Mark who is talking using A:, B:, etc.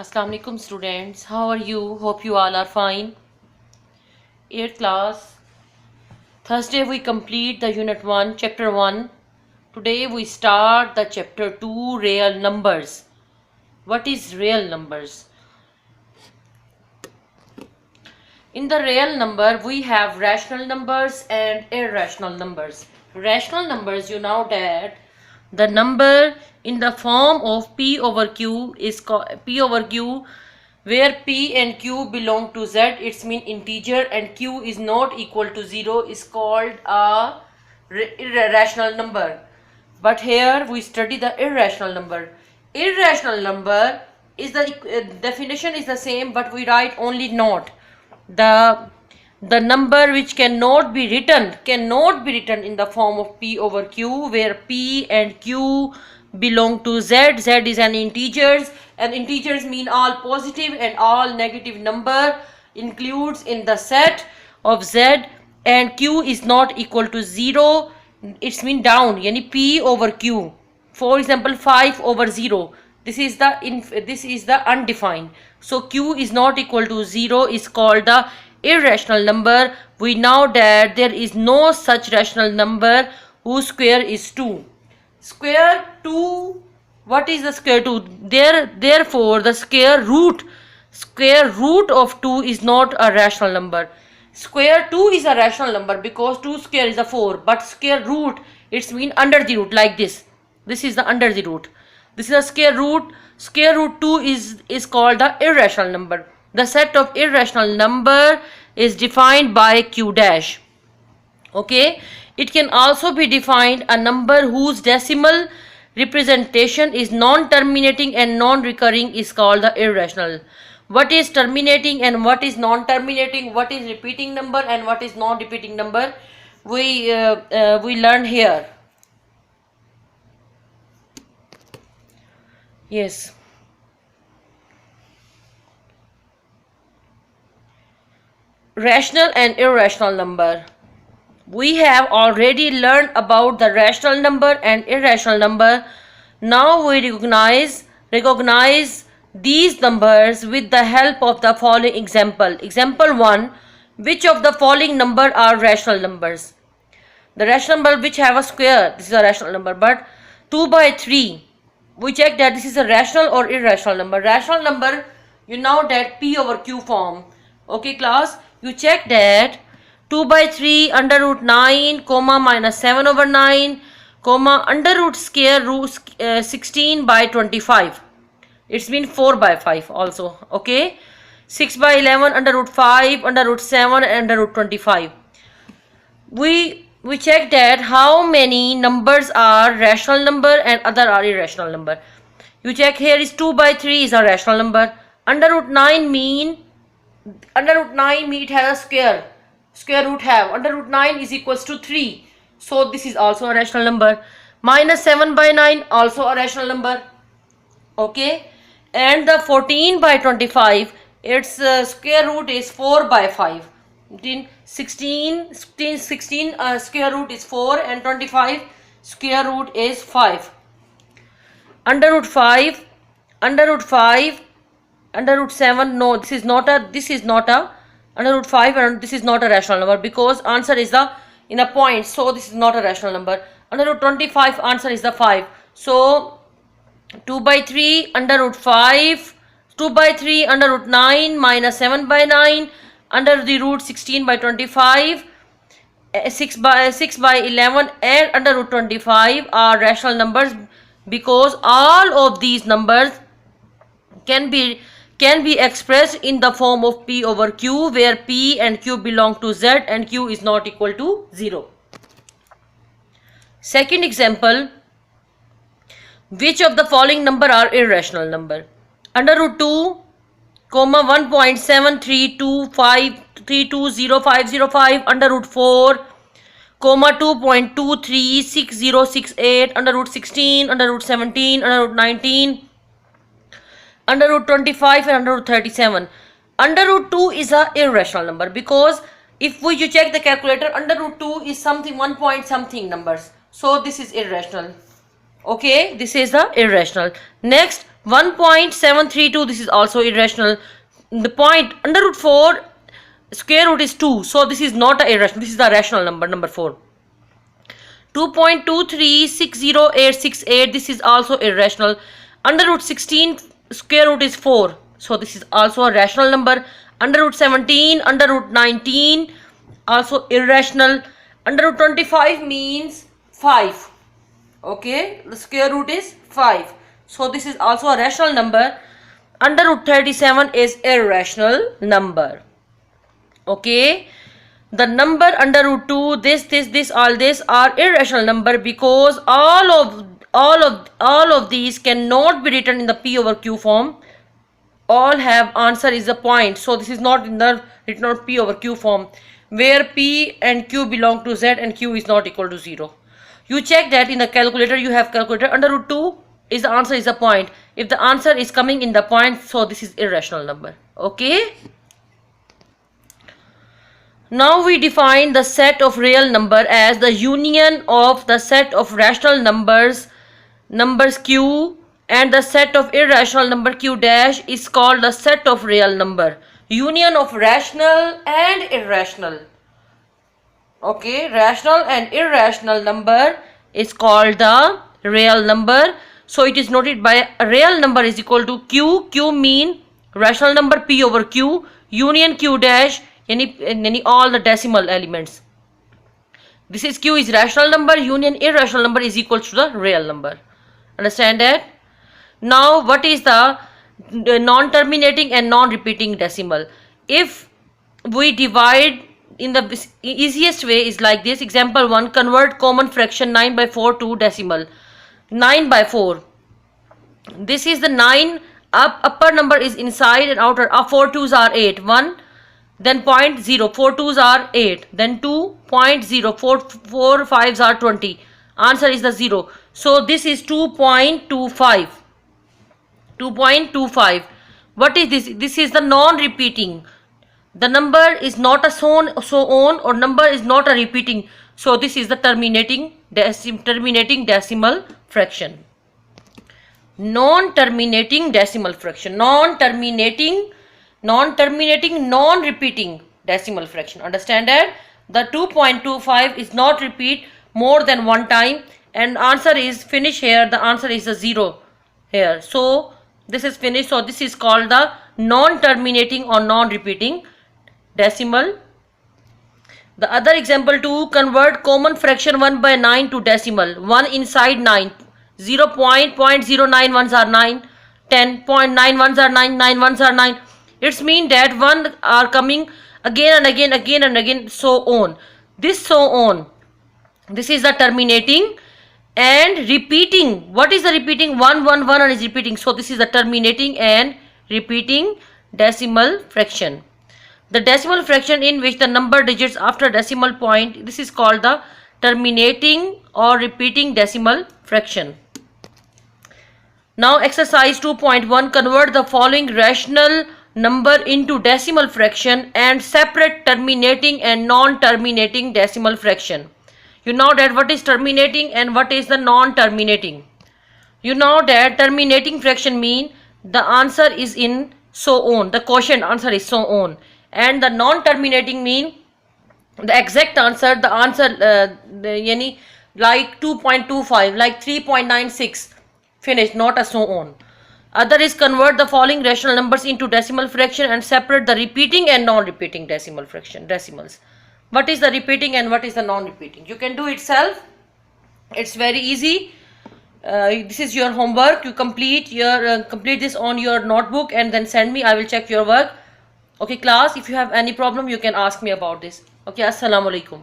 A: Assalamu alaikum students, how are you? Hope you all are fine. 8th class, Thursday we complete the unit 1, chapter 1. Today we start the chapter 2, real numbers. What is real numbers? In the real number we have rational numbers and irrational numbers. Rational numbers, you know that the number in the form of p over q is called p over q, where p and q belong to z, it's mean integer, and q is not equal to 0, is called a irrational number. But here we study the irrational number. Irrational number is the definition is the same, but we write only not. The number which cannot be written in the form of p over q, where p and q belong to z. Z is an integers, and integers mean all positive and all negative number includes in the set of z, and q is not equal to 0, it's mean down, yani p over q. For example, 5 over 0, this is the undefined, so q is not equal to 0 is called the irrational number. We know that there is no such rational number whose square is 2. Square 2, what is the square 2? Therefore the square root of 2 is not a rational number. Square 2 is a rational number because 2 square is a 4, but square root, it's mean under the root, like this. This is the under the root. This is a square root. Square root 2 is called the irrational number. The set of irrational number is defined by q dash. Okay, it can also be defined a number whose decimal representation is non-terminating and non-recurring is called the irrational. What is terminating and what is non-terminating? What is repeating number and what is non-repeating number? We learn here. Yes. Rational and irrational number. We have already learned about the rational number and irrational number. Now we recognize these numbers with the help of the following example. Example 1. Which of the following number are rational numbers? The rational number which have a square, this is a rational number, but 2 by 3. We check that this is a rational or irrational number. Rational number, you know that p over q form. Okay class, you check that 2 by 3 under root 9 comma minus 7 over 9 comma under root square root 16 by 25. It's been 4 by 5 also. Okay, 6 by 11 under root 5 under root 7 and under root 25. We check that how many numbers are rational number and other are irrational number. You check here is 2 by 3 is a rational number. Under root 9 mean it has a square root have. Under root 9 is equals to 3. So this is also a rational number. Minus 7 by 9 also a rational number. Okay. And the 14 by 25, its square root is 4 by 5. 16 square root is 4 and 25 square root is 5. Under root 5, under root 7, no, this is not a under root 5 and this is not a rational number because answer is the in a point, so this is not a rational number. Under root 25 answer is the 5. So 2 by 3 under root 5, 2 by 3 under root 9 minus 7 by 9 under the root 16 by 25, 6 by 11 and under root 25 are rational numbers because all of these numbers can be expressed in the form of p over q, where p and q belong to z and q is not equal to 0. Second example. Which of the following number are irrational number? Under root 2 comma 1.73253205005 under root 4 comma 2.236068 under root 16 under root 17 under root 19 under root 25 and under root 37. Under root 2 is a irrational number because if you check the calculator, under root 2 is something 1 point something numbers, so this is irrational. Okay, this is the irrational. Next, 1.732, this is also irrational. The point under root 4 square root is 2, so this is not a irrational, this is the rational number, number 4. 2.2360868, this is also irrational. Under root 16 square root is 4, so this is also a rational number. Under root 17, under root 19, also irrational. Under root 25 means 5. Okay, the square root is 5, so this is also a rational number. Under root 37 is irrational number. Okay, the number under root 2, this, all this are irrational number, because all of these cannot be written in the P over Q form. All have answer is a point, so this is not in the written on P over Q form, where P and Q belong to Z and Q is not equal to 0. You check that in the calculator, you have calculator. Under root 2 is the answer is a point. If the answer is coming in the point, so this is irrational number. Okay, now we define the set of real number as the union of the set of rational numbers Q and the set of irrational number Q dash is called the set of real number. Union of rational and irrational. Okay, rational and irrational number is called the real number. So it is noted by a real number is equal to Q. Q mean rational number P over Q, union Q dash, any all the decimal elements. This is Q is rational number, union irrational number is equal to the real number. Understand that? Now what is the non-terminating and non-repeating decimal? If we divide in the easiest way is like this. Example 1, convert common fraction 9 by 4 to decimal. 9 by 4. This is the 9, upper number is inside and outer. 4 2s are 8. 1, then 0.0. 4 2s are 8. Then 2, 0.0. 4 5s are 20. Answer is the 0. So this is 2.25. 2.25. What is this? This is the non-repeating. The number is not a so on, or number is not a repeating. So this is the terminating decimal fraction. Non-terminating decimal fraction. Non-terminating, non-repeating decimal fraction. Understand that? The 2.25 is not repeat more than one time, and answer is finish here. The answer is a 0 here. So this is finished. So this is called the non-terminating or non-repeating decimal. The other example 2, convert common fraction 1 by 9 to decimal. 1 inside 9. 0.091s are 9. 10.91s are 9. 9 ones are 9. It's mean that 1 are coming again and again, so on. This so on. This is the terminating and repeating. What is the repeating? 1 1 1 and is repeating. So this is the terminating and repeating decimal fraction. The decimal fraction in which the number digits after decimal point, this is called the terminating or repeating decimal fraction. Now exercise 2.1, convert the following rational number into decimal fraction and separate terminating and non-terminating decimal fraction. You know that what is terminating and what is the non-terminating. You know that terminating fraction mean the answer is in so on, the quotient answer is so on, and the non-terminating mean the exact answer, the answer like 2.25, like 3.96, finish, not a so on. Other is convert the following rational numbers into decimal fraction and separate the repeating and non-repeating decimal fraction, decimals. What is the repeating and what is the non-repeating? You can do it self. It's very easy. This is your homework. You complete this on your notebook and then send me. I will check your work. Okay, class, if you have any problem, you can ask me about this. Okay, assalamu alaikum.